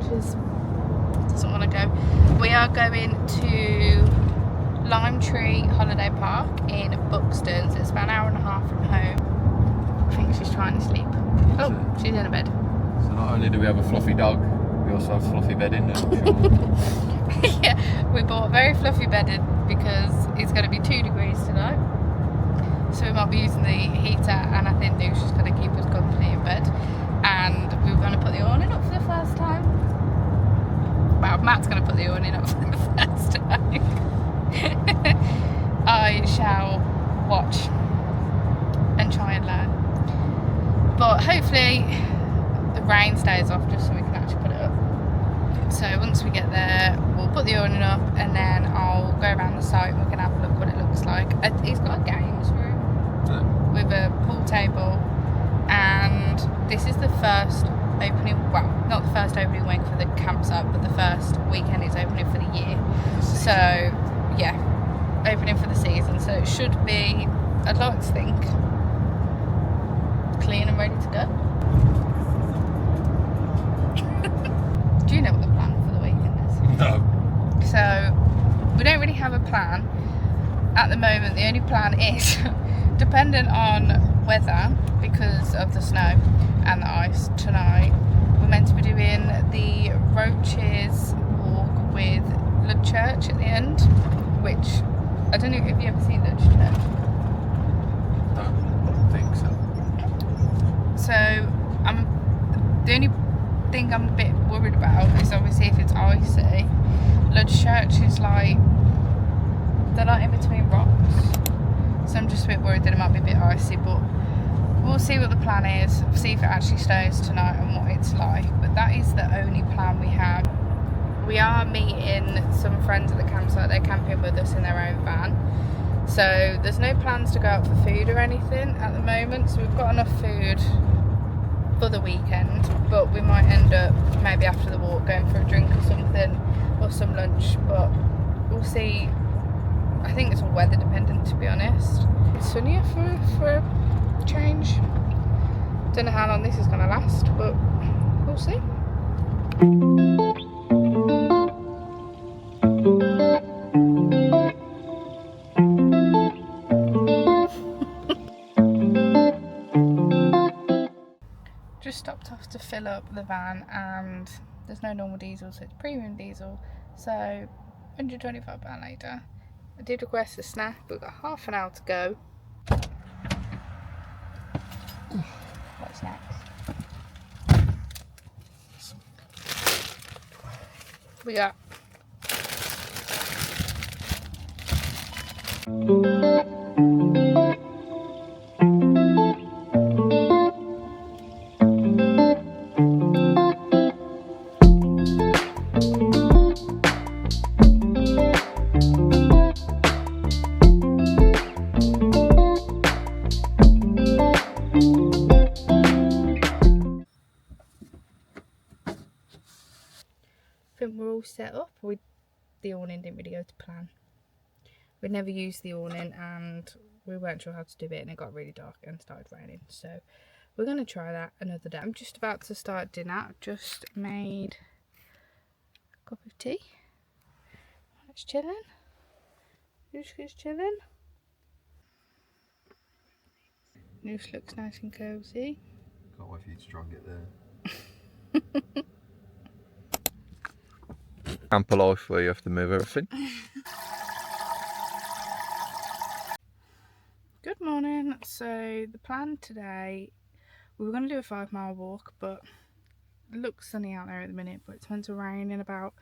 Roaches doesn't want to go. We are going to Lime Tree Holiday Park in Buxton, so it's about an hour and a half from home. I think she's trying to sleep. Oh, she's in a bed. So not only do we have a fluffy dog, we also have fluffy bedding. Yeah, we bought a very fluffy bedding because it's going to be 2 degrees tonight. So we might be using the heater, and I think Noosh is going to keep us company in bed. And we were going to put the awning up for the first time. Well, Matt's going to put the awning up for the first time. I shall watch and try and learn. But hopefully the rain stays off just so we can actually put it up. So once we get there, we'll put the awning up, and then I'll go around the site and we can have a look what it looks like. It's got a games room with a pool table, and this is the first opening, well, not the first opening week for the campsite, but the first weekend it's opening for the year. So yeah, opening for the season, so it should be, I'd like to think, clean and ready to go. Do you know what the plan for the weekend is? No. So we don't really have a plan at the moment. The only plan is dependent on weather, because of the snow and the ice tonight. We're meant to be doing the Roaches walk with Lud Church at the end, which I don't know, have you ever seen Lud Church? No, I don't think so. So the only thing I'm a bit worried about is obviously if it's icy. Lud Church is like, they're like in between rocks, so I'm just a bit worried that it might be a bit icy, but we'll see what the plan is, see if it actually snows tonight and what it's like. But that is the only plan we have. We are meeting some friends at the campsite. They're camping with us in their own van, so there's no plans to go out for food or anything at the moment, so we've got enough food for the weekend, but we might end up maybe after the walk going for a drink or something, or some lunch, but we'll see. I think it's all weather dependent, to be honest. It's sunnier for a change. Don't know how long this is going to last, but we'll see. Just stopped off to fill up the van, and there's no normal diesel, so it's premium diesel, so £125 later. I did request a snack, but we've got half an hour to go. What's next? We got we're all set up. The awning didn't really go to plan. We'd never used the awning and we weren't sure how to do it, and it got really dark and started raining, so we're going to try that another day. I'm just about to start dinner. I've just made a cup of tea. It's chilling. Nooshka's chilling. Noosh looks nice and cosy. Can't wait for you to try and get there. Ample life where you have to move everything. Good morning. So the plan today, we were going to do a 5-mile walk, but it looks sunny out there at the minute, but it's meant to rain in about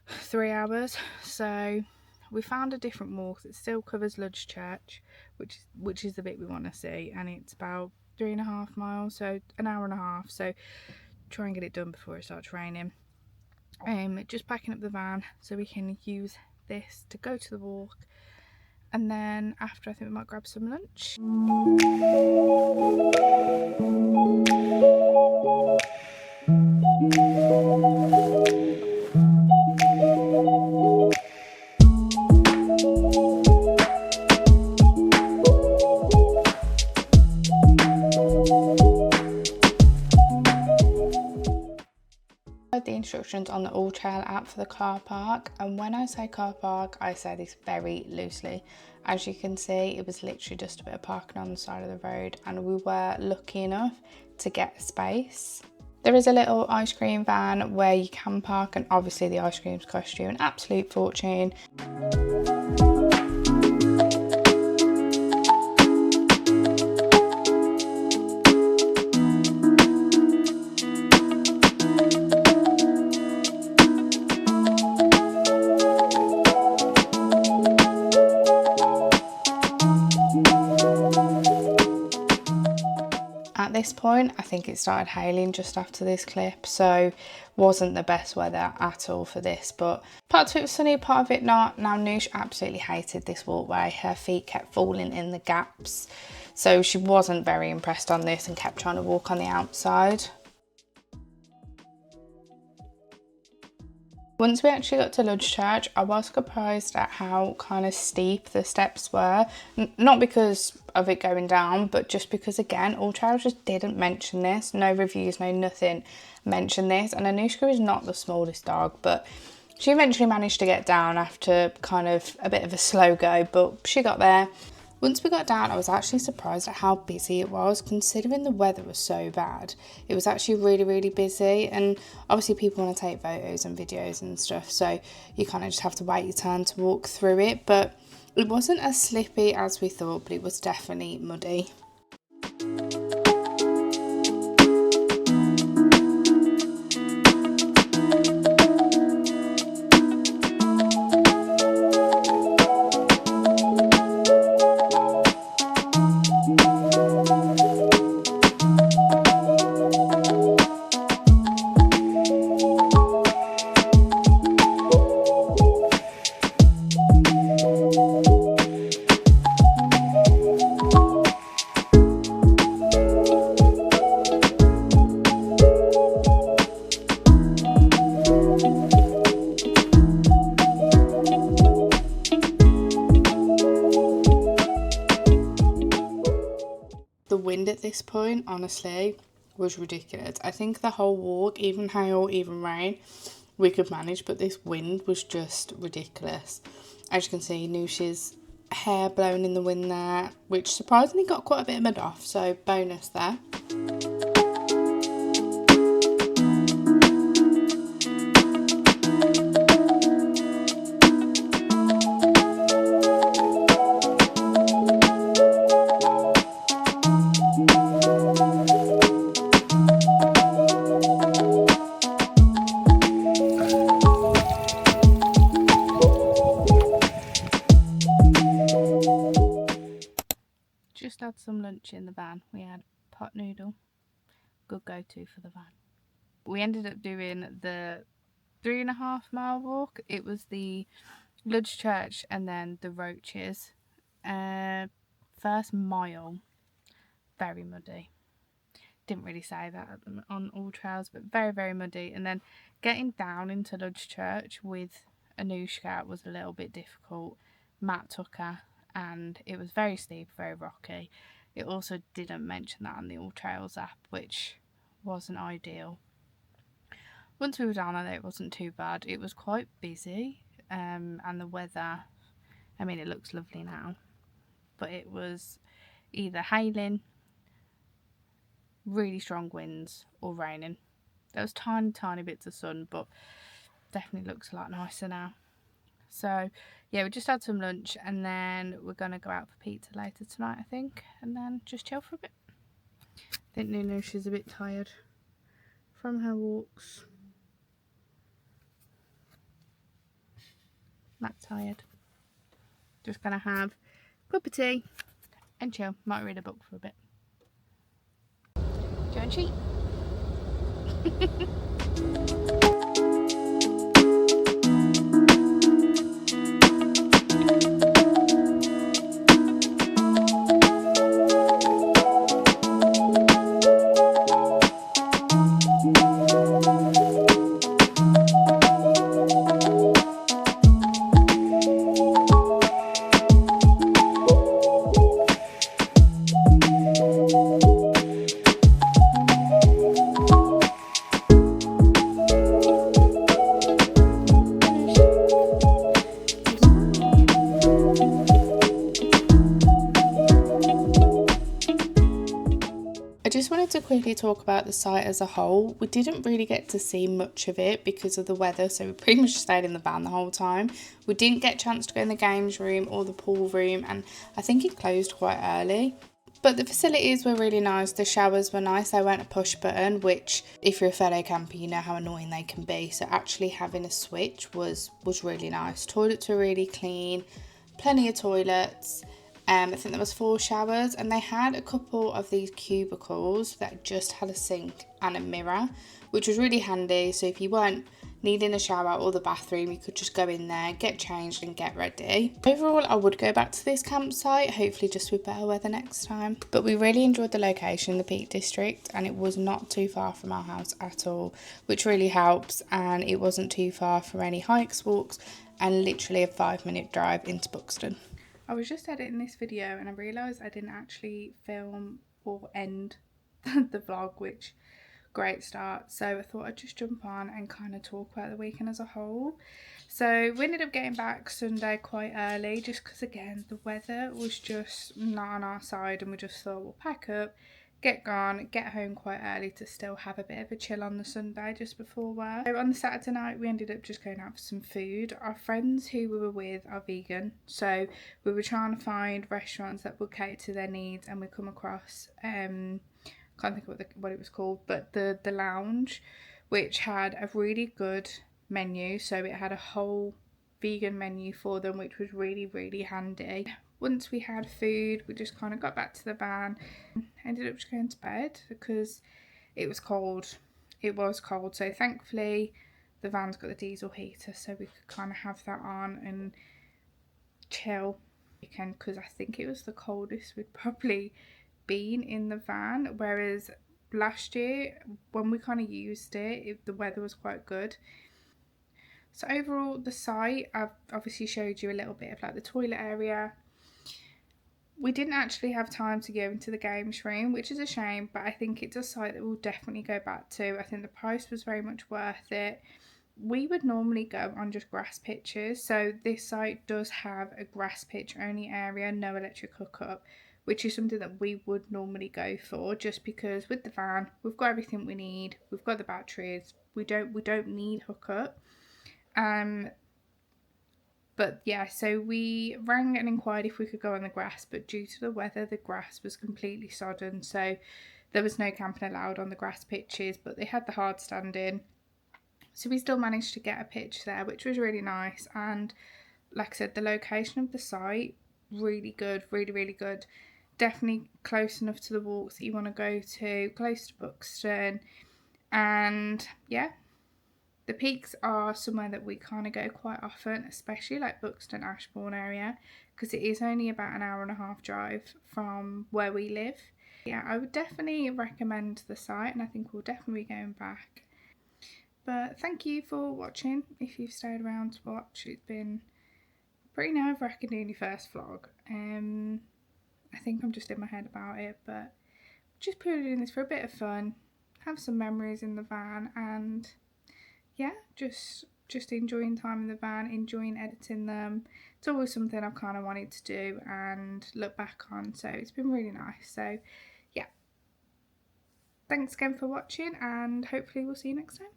3 hours. So we found a different walk that still covers Lud Church, which is the bit we want to see, and it's about 3.5 miles, so an hour and a half. So try and get it done before it starts raining. Just packing up the van so we can use this to go to the walk, and then after I think we might grab some lunch. The instructions on the All Trail app for the car park, and when I say car park I say this very loosely. As you can see, it was literally just a bit of parking on the side of the road, and we were lucky enough to get space. There is a little ice cream van where you can park, and obviously the ice creams cost you an absolute fortune. At this point, I think it started hailing just after this clip, so wasn't the best weather at all for this, but part of it was sunny, part of it not. Now Noosh absolutely hated this walkway. Her feet kept falling in the gaps, so she wasn't very impressed on this and kept trying to walk on the outside. Once we actually got to Lodge Church, I was surprised at how kind of steep the steps were. Not because of it going down, but just because, again, All Trails just didn't mention this. No reviews, no nothing mentioned this. And Anushka is not the smallest dog, but she eventually managed to get down after kind of a bit of a slow go, but she got there. Once we got down, I was actually surprised at how busy it was, considering the weather was so bad. It was actually really busy, and obviously people want to take photos and videos and stuff, so you kind of just have to wait your turn to walk through it. But it wasn't as slippy as we thought, but it was definitely muddy. The wind at this point, honestly, was ridiculous. I think the whole walk, even hail, even rain, we could manage, but this wind was just ridiculous. As you can see, Noosh's hair blown in the wind there, which surprisingly got quite a bit of mud off, so bonus there. Just had some lunch in the van. We had pot noodle, good go-to for the van. We ended up doing the 3.5 mile walk. It was the Lodge Church and then the Roaches. First mile, very muddy. Didn't really say that on All Trails, but very muddy. And then getting down into Lodge Church with Anushka was a little bit difficult. Matt took her, and it was very steep, very rocky. It also didn't mention that on the All Trails app, which wasn't ideal. Once we were down there, it wasn't too bad. It was quite busy, and the weather, I mean, it looks lovely now, but it was either hailing, really strong winds, or raining. There was tiny bits of sun, but definitely looks a lot nicer now. So yeah, we just had some lunch, and then we're gonna go out for pizza later tonight, I think, and then just chill for a bit. I think Nunu, she's a bit tired from her walks. Not tired. Just gonna have a cup of tea and chill. Might read a book for a bit. Do you want to cheat? quickly talk about the site as a whole. We didn't really get to see much of it because of the weather, so we pretty much stayed in the van the whole time. We didn't get a chance to go in the games room or the pool room, and I think it closed quite early. But the facilities were really nice. The showers were nice. They weren't a push button, which if you're a fellow camper, you know how annoying they can be. So actually having a switch was really nice. Toilets were really clean, plenty of toilets. I think there was 4 showers, and they had a couple of these cubicles that just had a sink and a mirror, which was really handy. So if you weren't needing a shower or the bathroom, you could just go in there, get changed and get ready. Overall, I would go back to this campsite, hopefully just with better weather next time. But we really enjoyed the location in the Peak District, and it was not too far from our house at all, which really helps. And it wasn't too far for any hikes, walks, and literally a 5-minute drive into Buxton. I was just editing this video and I realised I didn't actually film or end the vlog, which great start. So I thought I'd just jump on and kind of talk about the weekend as a whole. So we ended up getting back Sunday quite early just because, again, the weather was just not on our side, and we just thought we'll pack up, get gone, get home quite early to still have a bit of a chill on the Sunday just before work. So on the Saturday night we ended up just going out for some food. Our friends who we were with are vegan, so we were trying to find restaurants that would cater to their needs, and we come across can't think of what it was called, but the lounge, which had a really good menu. So it had a whole vegan menu for them, which was really handy. Once we had food, we just kind of got back to the van, ended up just going to bed because it was cold. So thankfully the van's got the diesel heater, so we could kind of have that on and chill weekend, because I think it was the coldest we'd probably been in the van, whereas last year when we kind of used it, the weather was quite good. So overall, the site, I've obviously showed you a little bit of like the toilet area. We didn't actually have time to go into the games room, which is a shame, but I think it's a site that we'll definitely go back to. I think the price was very much worth it. We would normally go on just grass pitches, so this site does have a grass pitch only area, no electric hookup, which is something that we would normally go for, just because with the van we've got everything we need. We've got the batteries, we don't need hookup. But yeah, so we rang and inquired if we could go on the grass, but due to the weather the grass was completely sodden, so there was no camping allowed on the grass pitches, but they had the hard standing. So we still managed to get a pitch there, which was really nice. And like I said, the location of the site, really good, really good. Definitely close enough to the walks that you want to go to, close to Buxton. And yeah, the peaks are somewhere that we kind of go quite often, especially like Buxton, Ashbourne area, because it is only about an hour and a half drive from where we live. Yeah, I would definitely recommend the site, and I think we'll definitely be going back. But thank you for watching, if you've stayed around to watch. It's been pretty nerve-wracking doing your first vlog. I think I'm just in my head about it, but just purely doing this for a bit of fun, have some memories in the van, and yeah, just enjoying time in the van, enjoying editing them. It's always something I've kind of wanted to do and look back on, so it's been really nice. So yeah, thanks again for watching, and hopefully we'll see you next time.